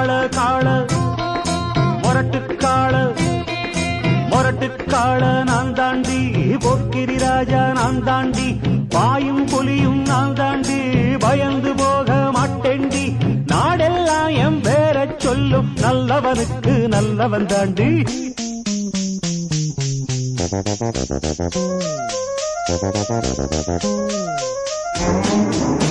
காள மொரட்டு காள நான் தாண்டி போக்கிரி ராஜா நான் தாண்டி பாயும் புலியும் நான் தாண்டி பயந்து போக மாட்டேண்டி நாடெல்லாம் என் பேர சொல்லும் நல்லவனுக்கு நல்லவன் தாண்டி Thank you.